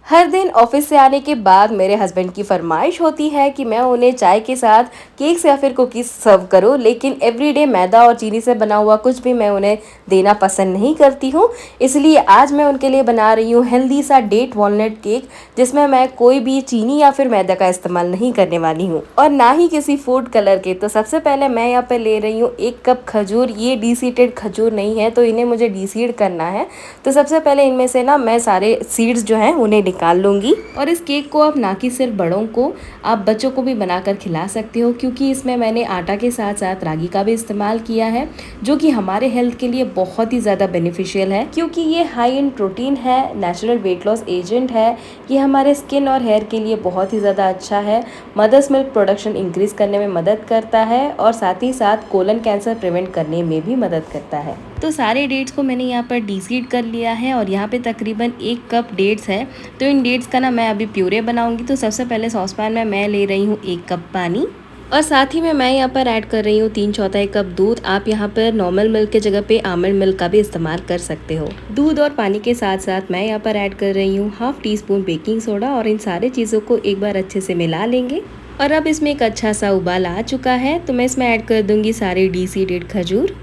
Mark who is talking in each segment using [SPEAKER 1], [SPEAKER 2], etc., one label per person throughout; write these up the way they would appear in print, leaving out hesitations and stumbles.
[SPEAKER 1] हर दिन ऑफिस से आने के बाद मेरे हस्बैंड की फरमाइश होती है कि मैं उन्हें चाय के साथ केक्स या फिर कुकीज़ सर्व करूं, लेकिन एवरीडे मैदा और चीनी से बना हुआ कुछ भी मैं उन्हें देना पसंद नहीं करती हूं। इसलिए आज मैं उनके लिए बना रही हूं हेल्दी सा डेट वॉलनट केक, जिसमें मैं कोई भी चीनी या फिर मैदा का इस्तेमाल नहीं करने वाली हूँ और ना ही किसी फूड कलर के। तो सबसे पहले मैं यहाँ पर ले रही हूँ 1 कप खजूर। ये डीसीडेड खजूर नहीं है, तो इन्हें मुझे डीसीड करना है। तो सबसे पहले इनमें से ना मैं सारे सीड्स जो हैं उन्हें निकाल लूँगी। और इस केक को आप ना कि सिर्फ बड़ों को, आप बच्चों को भी बनाकर खिला सकते हो, क्योंकि इसमें मैंने आटा के साथ साथ रागी का भी इस्तेमाल किया है, जो कि हमारे हेल्थ के लिए बहुत ही ज़्यादा बेनिफिशियल है, क्योंकि ये हाई इन प्रोटीन है, नेचुरल वेट लॉस एजेंट है। ये हमारे स्किन और हेयर के लिए बहुत ही ज़्यादा अच्छा है। मदर्स मिल्क प्रोडक्शन इंक्रीज करने में मदद करता है और साथ ही साथ कोलन कैंसर प्रिवेंट करने में भी मदद करता है। तो सारे डेट्स को मैंने यहाँ पर डीसीड कर लिया है और यहाँ पे तकरीबन 1 कप डेट्स है। तो इन डेट्स का ना मैं अभी प्यूरे बनाऊंगी। तो सबसे पहले सॉसपैन में मैं ले रही हूँ 1 कप पानी और साथ ही में मैं यहाँ पर ऐड कर रही हूँ 3/4 कप दूध। आप यहाँ पर नॉर्मल मिल्क के जगह पे आमंड मिल्क का भी इस्तेमाल कर सकते हो। दूध और पानी के साथ साथ मैं यहाँ पर ऐड कर रही हूँ 1/2 टीस्पून बेकिंग सोडा और इन सारे चीज़ों को एक बार अच्छे से मिला लेंगे। और अब इसमें एक अच्छा सा उबाल आ चुका है, तो मैं इसमें ऐड कर दूंगी सारे डीसीडेड खजूर।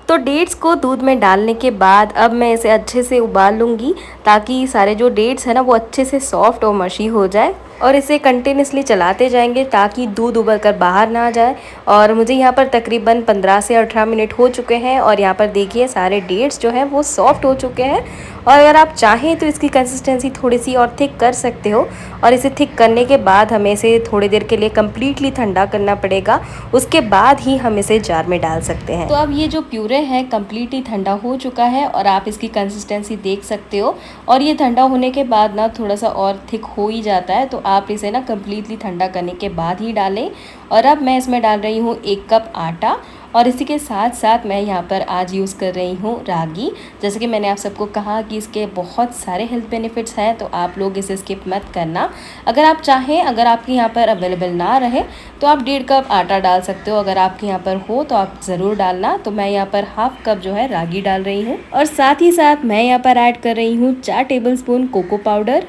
[SPEAKER 1] तो डेट्स को दूध में डालने के बाद अब मैं इसे अच्छे से उबाल लूँगी, ताकि सारे जो डेट्स है ना वो अच्छे से सॉफ्ट और मशी हो जाए। और इसे कंटिन्यूसली चलाते जाएंगे ताकि दूध उबल कर बाहर ना जाए। और मुझे यहाँ पर तकरीबन 15 से 18 मिनट हो चुके हैं और यहाँ पर देखिए सारे डेट्स जो हैं वो सॉफ्ट हो चुके हैं। और अगर आप चाहें तो इसकी कंसिस्टेंसी थोड़ी सी और थिक कर सकते हो। और इसे थिक करने के बाद हमें इसे थोड़ी देर के लिए कम्प्लीटली ठंडा करना पड़ेगा, उसके बाद ही हम इसे जार में डाल सकते हैं। तो अब ये जो प्यूरे है कम्प्लीटली ठंडा हो चुका है और आप इसकी कंसिस्टेंसी देख सकते हो। और ये ठंडा होने के बाद ना थोड़ा सा और थिक हो ही जाता है, तो आप इसे ना कम्प्लीटली ठंडा करने के बाद ही डालें। और अब मैं इसमें डाल रही हूँ 1 कप आटा और इसी के साथ साथ मैं यहाँ पर आज यूज़ कर रही हूँ रागी। जैसे कि मैंने आप सबको कहा कि इसके बहुत सारे हेल्थ बेनिफिट्स हैं, तो आप लोग इसे स्किप मत करना। अगर आप चाहें, अगर आपके यहाँ पर अवेलेबल ना रहे तो आप 1.5 कप आटा डाल सकते हो। अगर आपके यहाँ पर हो तो आप ज़रूर डालना। तो मैं यहाँ पर 1/2 कप जो है रागी डाल रही हूँ और साथ ही साथ मैं यहाँ पर ऐड कर रही हूँ 4 टेबलस्पून कोको पाउडर।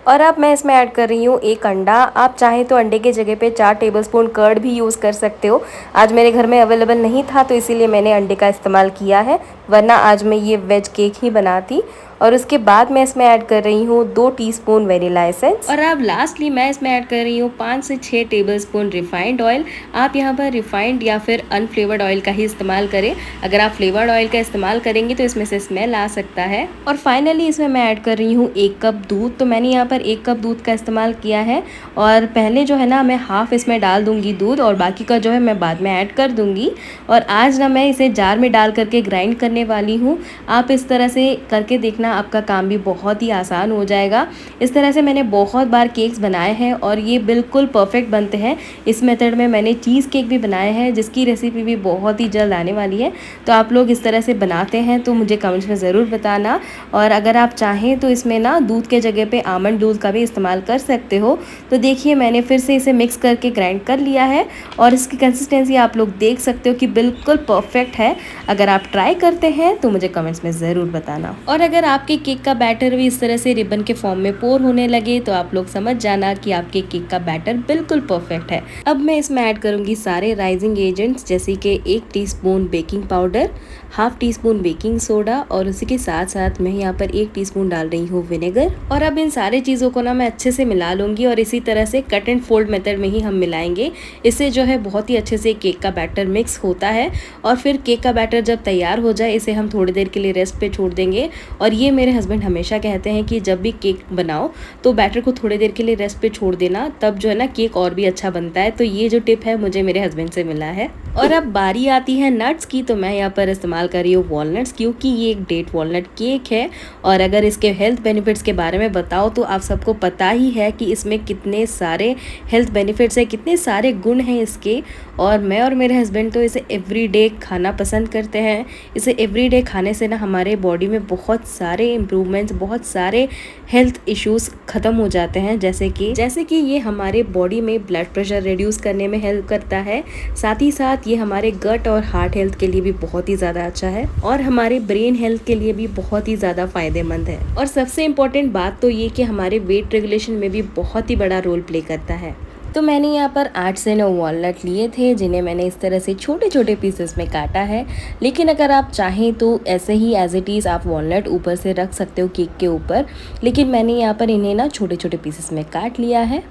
[SPEAKER 1] और अब मैं इसमें ऐड कर रही हूँ 1 अंडा। आप चाहें तो अंडे के जगह पे 4 टेबलस्पून कर्ड भी यूज़ कर सकते हो। आज मेरे घर में अवेलेबल नहीं था तो इसीलिए मैंने अंडे का इस्तेमाल किया है, वरना आज मैं ये वेज केक ही बनाती। और उसके बाद मैं इसमें ऐड कर रही हूँ 2 टीस्पून वेनिला एसेंस। और अब लास्टली मैं इसमें ऐड कर रही हूँ 5 से 6 टेबलस्पून रिफाइंड ऑयल। आप यहाँ पर रिफाइंड या फिर अनफ्लेवर्ड ऑयल का ही इस्तेमाल करें। अगर आप फ्लेवर्ड ऑयल का इस्तेमाल करेंगे तो इसमें से स्मेल आ सकता है। और फाइनली इसमें मैं ऐड कर रही हूँ 1 कप दूध। तो मैंने यहाँ पर 1 कप दूध का इस्तेमाल किया है और पहले जो है ना मैं हाफ़ इसमें डाल दूँगी दूध और बाकी का जो है मैं बाद में ऐड कर दूँगी। और आज ना मैं इसे जार में डाल करके ग्राइंड करने वाली हूँ। आप इस तरह से करके देखना, आपका काम भी बहुत ही आसान हो जाएगा। इस तरह से मैंने बहुत बार केक्स बनाए हैं और ये बिल्कुल परफेक्ट बनते हैं। इस मेथड में मैंने चीज़ केक भी बनाए हैं, जिसकी रेसिपी भी बहुत ही जल्द आने वाली है। तो आप लोग इस तरह से बनाते हैं तो मुझे कमेंट्स में ज़रूर बताना। और अगर आप चाहें तो इसमें ना दूध के जगह पे आमंड दूध का भी इस्तेमाल कर सकते हो। तो देखिए मैंने फिर से इसे मिक्स करके ग्राइंड कर लिया है और इसकी कंसिस्टेंसी आप लोग देख सकते हो कि बिल्कुल परफेक्ट है। अगर आप ट्राई करते हैं तो मुझे कमेंट्स में ज़रूर बताना। और अगर आपके केक का बैटर भी इस तरह से रिबन के फॉर्म में पोर होने लगे तो आप लोग समझ जाना कि आपके केक का बैटर बिल्कुल परफेक्ट है। अब मैं इसमें ऐड करूंगी सारे राइजिंग एजेंट्स, जैसे कि 1 teaspoon baking powder, 1/2 teaspoon baking soda और उसी के साथ साथ मैं यहाँ पर 1 टीस्पून डाल रही हूँ विनेगर। और अब इन सारे चीज़ों को ना मैं अच्छे से मिला लूँगी और इसी तरह से कट एंड फोल्ड मेथड में ही हम मिलाएंगे। इससे जो है बहुत ही अच्छे से केक का बैटर मिक्स होता है। और फिर केक का बैटर जब तैयार हो जाए इसे हम थोड़ी देर के लिए रेस्ट पे छोड़ देंगे। और ये मेरे हस्बैंड हमेशा कहते हैं कि जब भी केक बनाओ तो बैटर को थोड़ी देर के लिए रेस्ट पे छोड़ देना, तब जो है ना केक और भी अच्छा बनता है। तो ये जो टिप है मुझे मेरे हस्बैंड से मिला है। और अब बारी आती है नट्स की। तो मैं यहाँ पर इस्तेमाल कर रही हूँ वॉलनट्स, क्योंकि ये एक डेट वॉलनट केक है। और अगर इसके हेल्थ बेनिफिट्स के बारे में बताओ तो आप सबको पता ही है कि इसमें कितने सारे हेल्थ बेनिफिट्स है, कितने सारे गुण हैं इसके। और मैं और मेरे हस्बैंड तो इसे एवरीडे खाना पसंद करते हैं, इसे एवरीडे खाने से ना हमारे बॉडी में बहुत सारे इम्प्रूवमेंट्स, बहुत सारे हेल्थ इश्यूज़ ख़त्म हो जाते हैं। जैसे कि ये हमारे बॉडी में ब्लड प्रेशर रिड्यूस करने में हेल्प करता है, साथ ही साथ ये हमारे गट और हार्ट हेल्थ के लिए भी बहुत ही ज़्यादा अच्छा है और हमारे ब्रेन हेल्थ के लिए भी बहुत ही ज़्यादा फ़ायदेमंद है। और सबसे इम्पोर्टेंट बात तो ये कि हमारे वेट रेगुलेशन में भी बहुत ही बड़ा रोल प्ले करता है। तो मैंने यहाँ पर 8 से 9 वॉलनट लिए थे, जिन्हें मैंने इस तरह से छोटे छोटे पीसेस में काटा है। लेकिन अगर आप चाहें तो ऐसे ही एज इट इज़ आप वॉलनट ऊपर से रख सकते हो केक के ऊपर, लेकिन मैंने यहाँ पर इन्हें ना छोटे छोटे पीसेस में काट लिया है।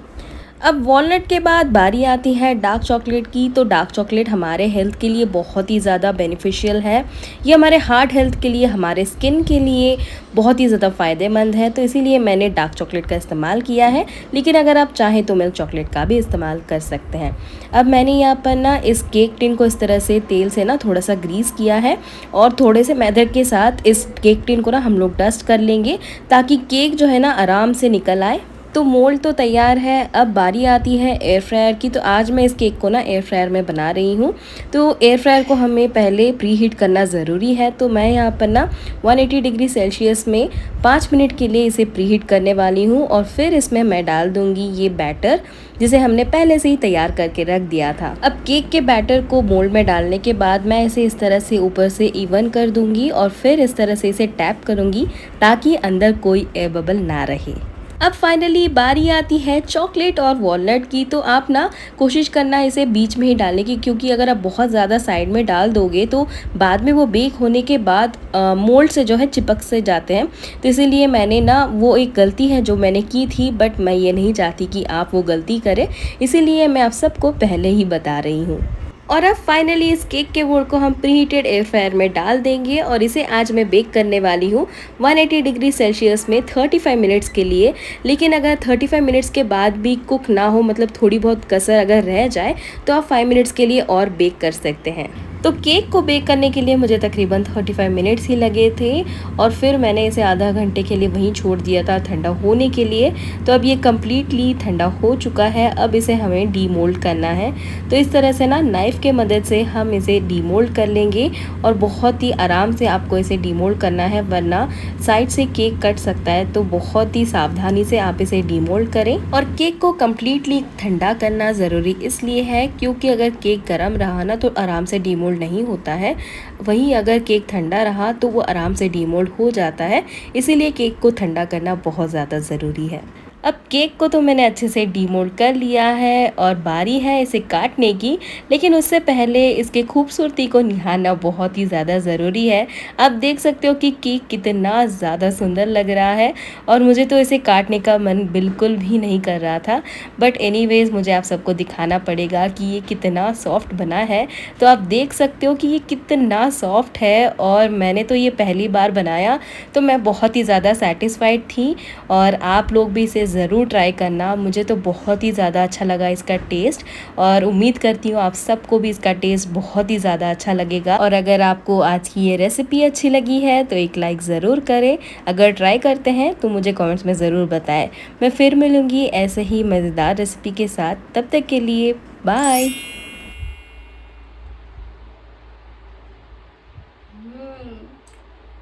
[SPEAKER 1] अब वॉलनट के बाद बारी आती है डार्क चॉकलेट की। तो डार्क चॉकलेट हमारे हेल्थ के लिए बहुत ही ज़्यादा बेनिफिशियल है। ये हमारे हार्ट हेल्थ के लिए, हमारे स्किन के लिए बहुत ही ज़्यादा फ़ायदेमंद है, तो इसीलिए मैंने डार्क चॉकलेट का इस्तेमाल किया है। लेकिन अगर आप चाहें तो मिल्क चॉकलेट का भी इस्तेमाल कर सकते हैं। अब मैंने यहाँ पर ना इस केक टिन को इस तरह से तेल से ना थोड़ा सा ग्रीस किया है और थोड़े से मैदे के साथ इस केक टिन को ना हम लोग डस्ट कर लेंगे, ताकि केक जो है ना आराम से निकल आए। तो मोल्ड तो तैयार है। अब बारी आती है एयर फ्रायर की। तो आज मैं इस केक को ना एयर फ्रायर में बना रही हूँ। तो एयर फ्रायर को हमें पहले प्री हीट करना ज़रूरी है। तो मैं यहाँ पर ना 180 डिग्री सेल्सियस में 5 मिनट के लिए इसे प्री हीट करने वाली हूँ और फिर इसमें मैं डाल दूँगी ये बैटर, जिसे हमने पहले से ही तैयार करके रख दिया था। अब केक के बैटर को मोल्ड में डालने के बाद मैं इसे इस तरह से ऊपर से इवन कर दूँगी और फिर इस तरह से इसे टैप करूँगी ताकि अंदर कोई एयर बबल ना रहे। अब फाइनली बारी आती है चॉकलेट और वॉलनट की। तो आप ना कोशिश करना इसे बीच में ही डालने की, क्योंकि अगर आप बहुत ज़्यादा साइड में डाल दोगे तो बाद में वो बेक होने के बाद मोल्ड से जो है चिपक से जाते हैं। तो इसीलिए मैंने ना, वो एक गलती है जो मैंने की थी, बट मैं ये नहीं चाहती कि आप वो गलती करें, इसीलिए मैं आप सबको पहले ही बता रही हूँ। और अब फाइनली इस केक के बोर्ड को हम प्रीहीटेड एयर फ्रायर में डाल देंगे और इसे आज मैं बेक करने वाली हूँ 180 डिग्री सेल्सियस में 35 मिनट्स के लिए। लेकिन अगर 35 मिनट्स के बाद भी कुक ना हो, मतलब थोड़ी बहुत कसर अगर रह जाए, तो आप 5 मिनट्स के लिए और बेक कर सकते हैं। तो केक को बेक करने के लिए मुझे तकरीबन 35 मिनट्स ही लगे थे और फिर मैंने इसे आधा घंटे के लिए वहीं छोड़ दिया था ठंडा होने के लिए। तो अब ये कम्प्लीटली ठंडा हो चुका है। अब इसे हमें डीमोल्ड करना है। तो इस तरह से ना नाइफ़ के मदद से हम इसे डीमोल्ड कर लेंगे और बहुत ही आराम से आपको इसे डीमोल्ड करना है, वरना साइड से केक कट सकता है। तो बहुत ही सावधानी से आप इसे डीमोल्ड करें। और केक को कम्प्लीटली ठंडा करना ज़रूरी इसलिए है क्योंकि अगर केक गर्म रहा ना तो आराम से डीमोल्ड नहीं होता है, वहीं अगर केक ठंडा रहा तो वो आराम से डीमोल्ड हो जाता है। इसीलिए केक को ठंडा करना बहुत ज़्यादा ज़रूरी है। अब केक को तो मैंने अच्छे से डीमोल्ड कर लिया है और बारी है इसे काटने की। लेकिन उससे पहले इसके खूबसूरती को निहारना बहुत ही ज़्यादा ज़रूरी है। आप देख सकते हो कि केक कितना ज़्यादा सुंदर लग रहा है और मुझे तो इसे काटने का मन बिल्कुल भी नहीं कर रहा था, बट एनीवेज़ मुझे आप सबको दिखाना पड़ेगा कि ये कितना सॉफ्ट बना है। तो आप देख सकते हो कि ये कितना सॉफ्ट है और मैंने तो ये पहली बार बनाया, तो मैं बहुत ही ज़्यादा सैटिस्फाइड थी। और आप लोग भी इसे ज़रूर ट्राई करना। मुझे तो बहुत ही ज़्यादा अच्छा लगा इसका टेस्ट और उम्मीद करती हूँ आप सबको भी इसका टेस्ट बहुत ही ज़्यादा अच्छा लगेगा। और अगर आपको आज की ये रेसिपी अच्छी लगी है तो एक लाइक ज़रूर करें। अगर ट्राई करते हैं तो मुझे कमेंट्स में ज़रूर बताएं। मैं फिर मिलूँगी ऐसे ही मज़ेदार रेसिपी के साथ। तब तक के लिए बाय।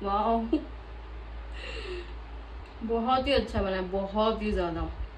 [SPEAKER 1] वाह, बहुत ही अच्छा बना है, बहुत ही ज़्यादा।